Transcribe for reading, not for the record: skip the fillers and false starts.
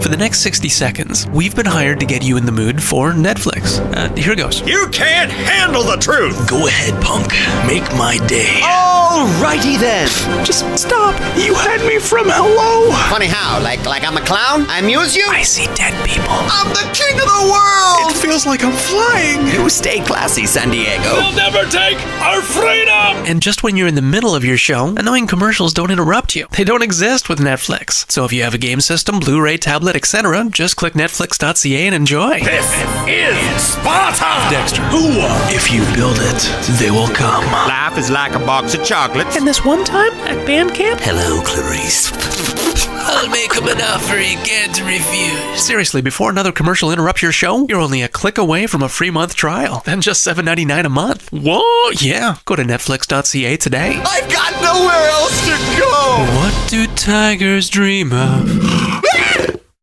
For the next 60 seconds, we've been hired to get you in the mood for Netflix. Here goes. You can't handle the truth! Go ahead, punk. Make my day. Alrighty then. Just stop. You had me from hello. Funny how? Like I'm a clown? I amuse you? I see dead people. I'm the king of the world! It feels like I'm flying. You stay classy, San Diego. We'll never take our freedom! And just when you're in the middle of your show, annoying commercials don't interrupt you. They don't exist with Netflix. So if you have a game system, Blu-ray, tablet, etc., just click netflix.ca and enjoy. This is Sparta! Dexter. If you build it, they will come. Life is like a box of chocolates. And this one time at band camp, Hello, Clarice. I'll make him an offer he can't refuse. Seriously, before another commercial interrupts your show, you're only a click away from a free month trial. Then just $7.99 a month. What? Yeah, go to netflix.ca today. I've got nowhere else to go! What do tigers dream of?